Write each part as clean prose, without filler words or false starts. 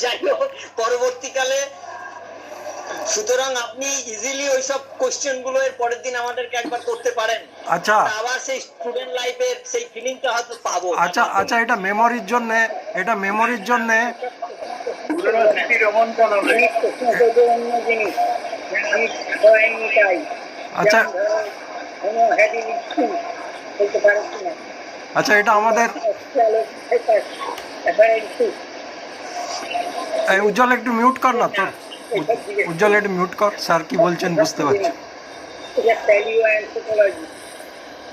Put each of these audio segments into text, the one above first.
যাই হোক, পরবর্তীকালে সুতরাং আপনি ইজিলি ওইসব কোশ্চেন গুলো এর পরের দিন আমাদেরকে একবার করতে পারেন। আচ্ছা আবার সেই স্টুডেন্ট লাইফের সেই ফিলিংটা হয়তো পাবো। আচ্ছা আচ্ছা, এটা মেমোরির জন্য, এটা মেমোরির জন্য। পুরনো স্মৃতি রোমন্থন হবে। অন্য জিনিস আমি করেনি তাই। আচ্ছা কোনো হ্যাডি নিচ্ছি বলতে পারছি না। আচ্ছা, এটা আমাদের এই উজ্জ্বল একটু মিউট কর না তোর। উজ্জ্বল একটু মিউট কর, স্যার কি বলছেন বুঝতে পারছি।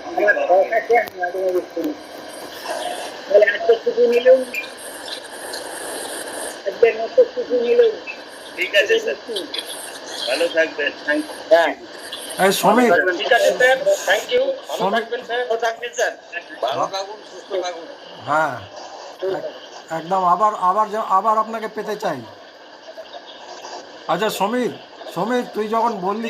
আমার শখ আছে, আমি মাঝে মাঝে শুনি। তাহলে আজকে ছুটি নিলেও, আজকের মতো ছুটি নিলেও ঠিক আছে স্যার, ভালো থাকবেন। হ্যাঁ এই সমীর, ঠিক আছে স্যার, থ্যাংক ইউ। ভালো সমীর, থাকবেন স্যার, ভালো থাকবেন স্যার, ভালো থাকুন, সুস্থ থাকুন। হ্যাঁ একদম, আবার আবার আবার আপনাকে পেতে চাই। আচ্ছা সমীর, সমীর তুই যখন বললি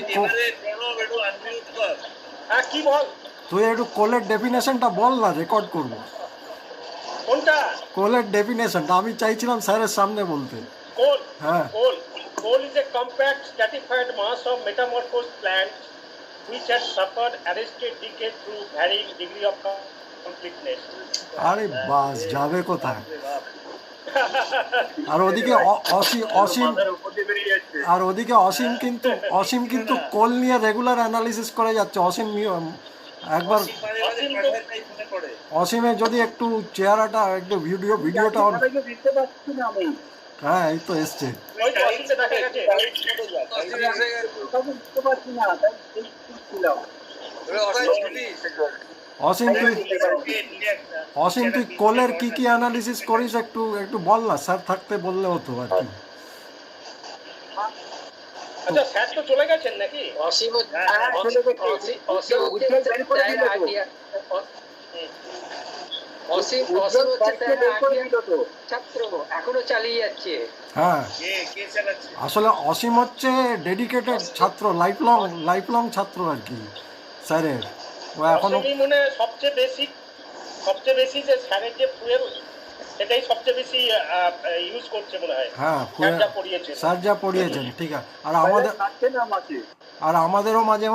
হ্যাঁ কি বল, তুই একটু কোলের ডেফিনেশনটা বল না, রেকর্ড করবো। কোনটা? কোলের ডেফিনেশনটা আমি চাইছিলাম স্যারের সামনে বলতে। Coal. হ্যাঁ Coal is a compact stratified mass of metamorphosed plants which has suffered arrested decay through varying degree of completeness. আরে বাস যাবে কোথায়। আর ওদিকে অসীম, আর ওদিকে অসীম কিন্তু কোল নিয়ে রেগুলার অ্যানালিসিস করে যাচ্ছে। অসীম একবার অসীমের যদি একটু চেহারাটা একটু ভিডিওটা হ্যাঁ এই তো এসছে। অসীম তুই কোলের কি কি অ্যানালিসিস করিস একটু একটু বল না, স্যার থাকতে বললে হতো আর কি। আচ্ছা স্যার তো চলে গেছেন নাকি? অসীম ছাত্র এখনো চালিয়ে যাচ্ছে। হ্যাঁ আসলে অসীম হচ্ছে ডেডিকেটেড ছাত্র, লাইফ লং ছাত্র আর কি স্যারের। ও এখনো মনে সবচেয়ে বেশি যে স্যারের যে ফুয়েল সেটাই সবচেয়ে বেশি ইউজ করছে মনে হয়। হ্যাঁ স্যার যা পড়িয়েছেন ঠিক আছে। আর আমাদেরও মাঝে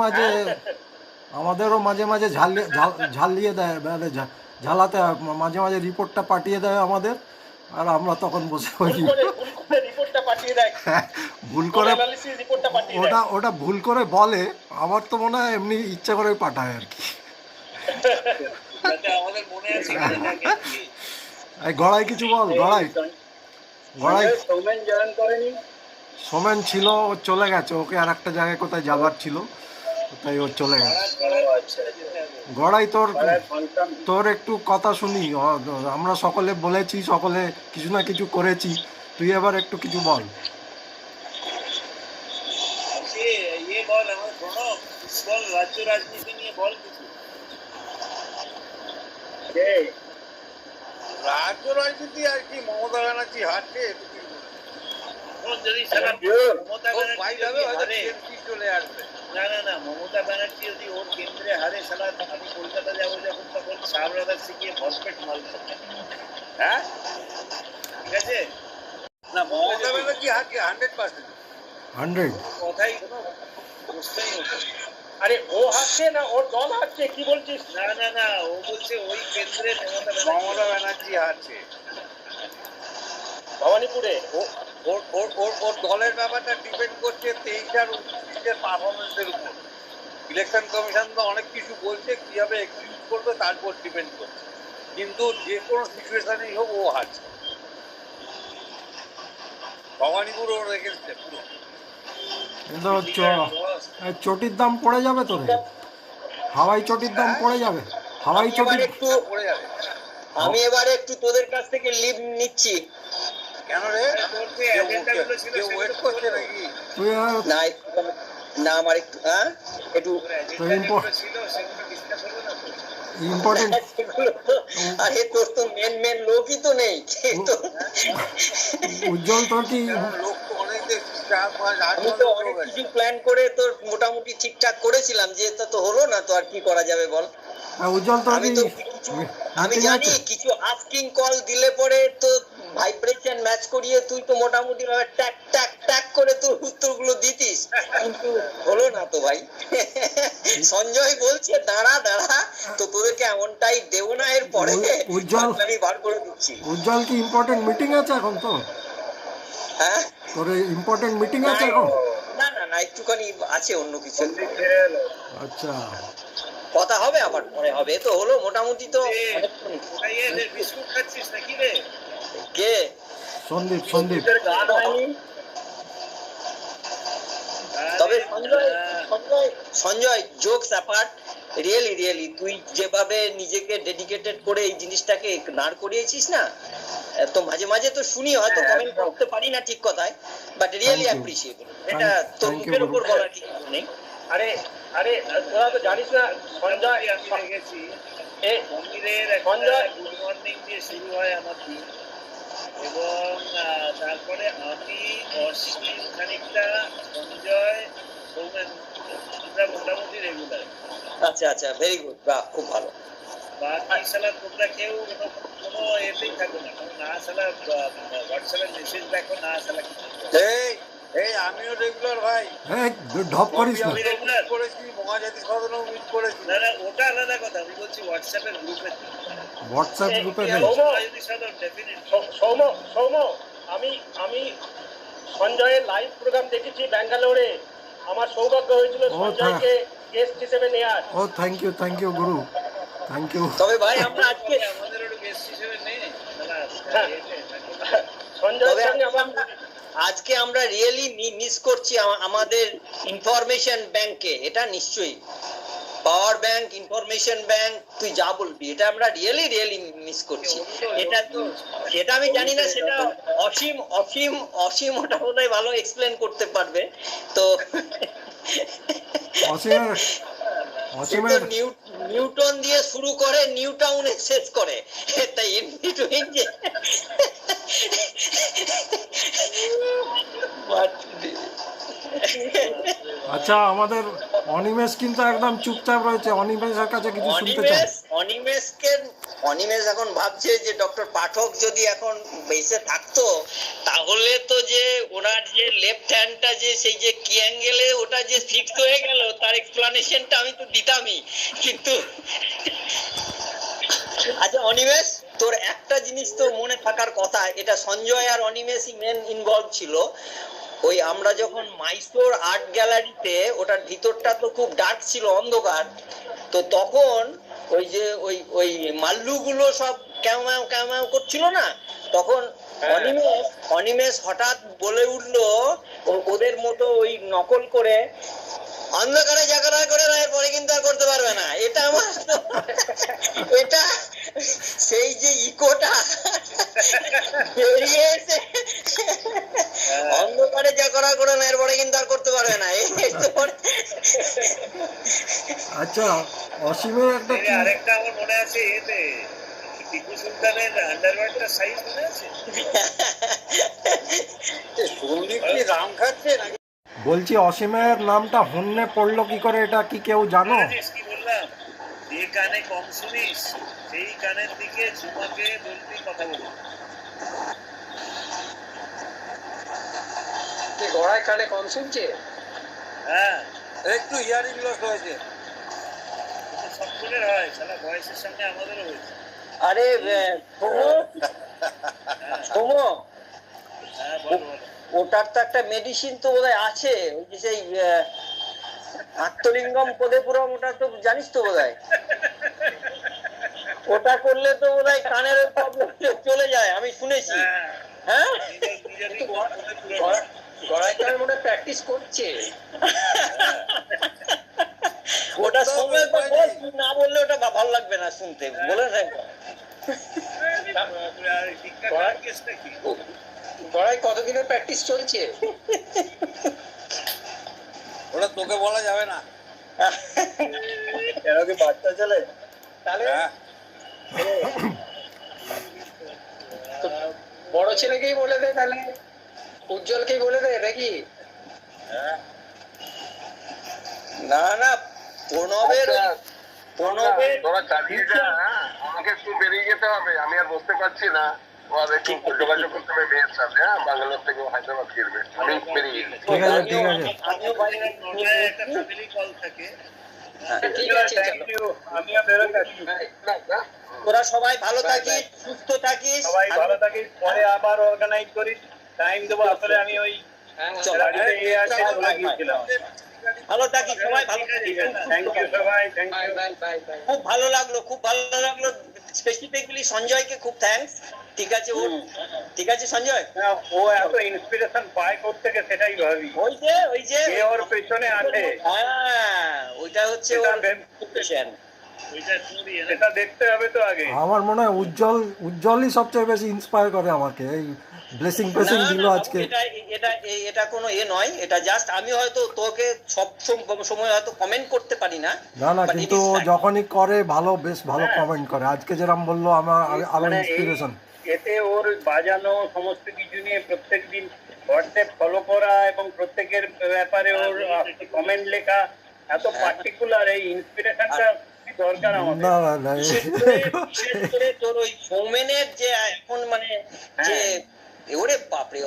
মাঝে ঝালিয়ে দেয়, মানে ঝালাতে মাঝে মাঝে রিপোর্টটা পাঠিয়ে দেয় আমাদের, আর আমরা তখন বসে ভুল করে ওটা ভুল করে বলে। আমার তো মনে হয় এমনি ইচ্ছা করে পাঠায় আর কি। গড়াই কিছু বল, গড়াই সোমেন ছিল, ও চলে গেছে, ওকে আর একটা জায়গায় কোথায় যাবার ছিল, তাই ও চলে গেছে। গড়াই তোর একটু কথা শুনি। আমরা সকলে বলেছি, সকলে কিছু না কিছু করেছি, তুই এবার একটু কিছু বল। রাজ্য রাজনীতি নিয়ে বল কিছু। রাজ্য রাজনীতি আর কি, মমতা ব্যানার্জি হারছে, যদি চলে আসবে। না মমতা ব্যানার্জি যদি ওর কেন্দ্রে হারে, সালা আমি কলকাতা যাবো যখন তখন শাহবাজার শিখিয়ে ফসফেট মাল। হ্যাঁ ঠিক আছে না, মমতা ব্যানার্জি হারছে 100%। কথাই কোনো প্রশ্নই হতো। আরে ও হারছে না ওর দল হারছে, কি বলছিস? না ও বলছে ওই কেন্দ্রে মমতা ব্যানার্জি হারছে ভবানীপুরে। ওর দলের ব্যাপারটা ডিপেন্ড করছে 23 আর 29 পারফরমেন্সের উপর। ইলেকশন কমিশন তো অনেক কিছু বলছে, কিভাবে এক্সিকিউট করবে তার উপর ডিপেন্ড করছে, কিন্তু যে কোনো সিচুয়েশনেই হোক ও হারছে। ভবানীপুর ও রেখেছে পুরো। কিন্তু চটির দাম পড়ে যাবে তোর, হাওয়াই চটির দাম পড়ে যাবে, হাওয়াই চটি একটু পড়ে যাবে। আমি এবারে একটু তোদের কাছ থেকে লিভ নিচ্ছি। কেন রে, তোর যে এজেন্ডাগুলো ছিল ওয়েট করছে নাকি? তুই না আমার একটু একটু ইম্পর্টেন্ট। আরে তোর তো মেন লোকই তো নেই। উজ্জ্বল তোর কি লোক তো অনেক আমি তো অনেক কিছু প্ল্যান করে তোর মোটামুটি ঠিকঠাক করেছিলাম, যে তা তো হলো না, তো আর কি করা যাবে বল। উজ্জ্বল তোর আমি কি তো কিছু আমি মিটিং জানি আছে? কিছু আস্কিং কল দিলে পরে তো ভাইব্রেশন ম্যাচ করিয়ে তুই তো মোটামুটি ভাবে ট্যাক ট্যাক ট্যাক করে তোর উত্তরগুলো দিতিস, কিন্তু হলো না তো ভাই। সঞ্জয় বলছে দাঁড়া দাঁড়া, তো তোদেরকে এমনটাই দেবো না, এর পরে উজ্জ্বল আমি বার করে দিচ্ছি। উজ্জ্বল কি ইম্পর্টেন্ট মিটিং আছে এখন তো? হ্যাঁ, তোর ইম্পর্টেন্ট মিটিং না আছে এখন? না না না, একটুখানি আছে অন্য কিছু, আচ্ছা, কথা হবে আবার পরে হবে, তো হলো মোটামুটি তো ওটাই বিস্কুট খাচ্ছিস নাকি রে? কে সন্দীপ সন্দীপ গান হয়নি। তবে Sanjay Sanjay Sanjay jokes apart, really really তুই যেভাবে নিজেকে ডেডিকেটেড করে এই জিনিসটাকে দাঁড় করিয়েছিস না, তো মাঝে মাঝে তো শুনি, হয়তো কমেন্ট করতে পারি না ঠিক কথায়, বাট রিয়েলি অ্যাপ্রিশিয়েবল। এটা তোর মুখের উপর বলার কিছু নেই। আরে আরে তোরা তো জানিস না সঞ্জয়, আমি দেখেছি এ মন্দিরের সঞ্জয় গুড মর্নিং দিয়ে শুরু হয় আমার দিন, এবং তারপরে আমি, অশ্বিন খানিকটা, সঞ্জয়, সৌমেন, আমরা মোটামুটি রেগুলার। আচ্ছা আচ্ছা, ভেরি গুড, বাহ, খুব ভালো। বাকি সালা তোমরা কেউ কোনো এতেই থাকো না, না সালা হোয়াটসঅ্যাপে মেসেজ দেখো, না সালা কিছু। এই আমিও রেগুলার ভাই, হ্যাঁ ঢপ করিস না। আমি রেগুলার করেছি মহাজাতি সদনেও মিট করেছি। না না, ওটা আলাদা কথা, আমি বলছি হোয়াটসঅ্যাপের গ্রুপে। হোয়াটসঅ্যাপ গ্রুপে নেই। সৌম সৌম আমি আমি সঞ্জয়ের লাইভ প্রোগ্রাম দেখেছি ব্যাঙ্গালোরে, আমার সৌভাগ্য হয়েছিল সঞ্জয়কে গেস্ট হিসেবে নেওয়ার। ও thank you Guru, thank you. তবে ভাই আমরা আজকে আমাদের ওটা গেস্ট হিসেবে নেই সঞ্জয়ের তবে সঙ্গে আমার আজকে আমরা রিয়েলি মিস করছি আমাদের ইনফরমেশন ব্যাংকে, এটা নিশ্চয়ই পাওয়ার ব্যাংক, ইনফরমেশন ব্যাংক, তুই যা বলবি, এটা আমরা রিয়েলি রিয়েলি মিস করছি। এটা সেটা আমি জানি না, সেটা অসীম অসীম অসীম ওটা বোধহয় ভালো এক্সপ্লেন করতে পারবে। তো অসীমের অসীমের নিউটন দিয়ে শুরু করে নিউ টাউনে শেষ করে, তাই ইন বিটুইন যে আচ্ছা, আমাদের অনিমেষ কিন্তু একদম চুপচাপ রয়েছে। অনিমেষের কাছে কিছু শুনতে চাই। অনিমেষ এখন ভাবছে যে ডক্টর পাঠক যদি এখন বেঁচে থাকতো, তাহলে তো যে ওনার যে লেফট হ্যান্ডটা যে সেই যে কি অ্যাঙ্গেলে ওটা যে ফিক্স হয়ে গেল, তার এক্সপ্লানেশনটা আমি তো দিতামই, কিন্তু আচ্ছা অনিমেষ, তোর একটা জিনিস তো মনে থাকার কথা, এটা সঞ্জয় আর অনিমেষই মেন ইনভলভ ছিল। ওই আমরা যখন মাইসোর আর্ট গ্যালারিতে, ওটার ভিতরটা তো খুব ডার্ক ছিল, অন্ধকার, তো তখন ওই যে ওই ওই মাল্লুগুলো সব ক্যামাও ক্যামাও করছিল না, তখন অনিমেষ হঠাৎ বলে উঠলো ওদের মতো ওই নকল করে, অন্ধকারে জাগরা করে না, এরপরে কিন্তু আর করতে পারবে না। এটা আমার এটা সেই যে ইকোটা বেরিয়ে এসে, অন্ধকারে জাগরা করে না, এরপরে কিন্তু আর করতে পারবে না। আচ্ছা, অসীমের একটা কি আরেকটা আমার মনে আছে, এতে টিপু সুলতানের আন্ডারওয়্যারটা সাইজ মনে আছে? সন্দীপ কি রাম খাচ্ছে নাকি? বলছি, অসীমের নামটা হন্যে পড়লো কি করে, এটা কি কেউ জানো? কি বললাম, যে কানে কম শুনিস সেই কানের দিকে ঝুমাকে বলবি কথা বলবি। গড়ায় কানে কম শুনছে। হ্যাঁ, একটু হিয়ারিং লস হয়েছে। সকলের হয়, সালা বয়সের সঙ্গে আমাদেরও হয়েছে। আরে সোমো, হ্যাঁ বলো বলো। ওটার তো একটা মেডিসিন তো বোধহয় আছে, ওই যে সেই আত্মলিঙ্গম পদেপুরম, ওটা তো জানিস তো বোধহয়, ওটা করলে তো বোধহয় কানের প্রবলেম চলে যায়, আমি শুনেছি। হ্যাঁ, গড়ায় কানে মনে প্র্যাকটিস করছে। ওটা সময় না বললে ওটা ভালো লাগবে না শুনতে, বলে থাকবে। গড়ায় কতদিনের প্র্যাকটিস চলছে? ওটা তোকে বলা যাবে না। কেন কি বাচ্চা চলে? তাহলে হ্যাঁ, বড় ছেলেকেই বলে দে, তাহলে উজ্জ্বলকেই বলে দে নাকি? না না, প্রণবের প্রণবের তোরা চালিয়ে যা, হ্যাঁ? আমাকে একটু বেরিয়ে যেতে হবে, আমি আর বসতে পারছি না। ওর একটু যোগাযোগ করতে হবে মেয়ের সাথে, হ্যাঁ? ব্যাঙ্গালোর থেকে ফিরবে, আমি বেরিয়ে গেছি। ঠিক আছে ঠিক আছে আমিও বাড়ি নটায় একটা ফ্যামিলি কল থাকে। ঠিক আছে চলো। আমিও বেরোতে আছি। তোরা সবাই ভালো থাকিস, সুস্থ থাকিস। সবাই ভালো থাকিস, পরে আবার অর্গানাইজ করিস, টাইম দেবো। আসলে আমি ওই চলো। গাড়িতে ইয়ে আছে, চলে গিয়েছিলাম। ভালো থাকিস, সবাই ভালো থাকিস। থ্যাংক ইউ সবাই, থ্যাংক ইউ। খুব ভালো লাগলো স্পেসিফিকলি সঞ্জয়কে খুব থ্যাঙ্কস। ঠিক আছে ঠিক আছে সঞ্জয়। ও এত ইন্সপিরেশন পায় কোত্থেকে সেটাই ভাবি। ওই যে কে ওর পেছনে আছে হ্যাঁ, ওইটা হচ্ছে ওর passion। ওইটা শুনি না। সেটা দেখতে হবে তো আগে। আমার মনে হয় উজ্জ্বলই সবচেয়ে বেশি ইন্সপায়ার করে আমাকে। এই ব্লেসিং না, দিল না, আজকে। এটা কোনো নয়, এটা জাস্ট আমি হয়তো তোকে সব সময় হয়তো কমেন্ট করতে পারি না। না but it কিন্তু is ও fact. যখনই করে বেশ ভালো হ্যাঁ। কমেন্ট করে। আজকে যেরকম বললো আমার আরো মানে ইন্সপিরেশন। এতে ওর বাজানো সমস্ত কিছু নিয়ে প্রত্যেকদিন হোয়াটসঅ্যাপ ফলো করা এবং প্রত্যেকের ব্যাপারে ওর কমেন্ট লেখা, এত পার্টিকুলার, এই ইন্সপিরেশনটা দরকার আমাদের। না বিশেষ করে তোর ওই সৌমেনের যে এখন মানে যে ওরে বাপরে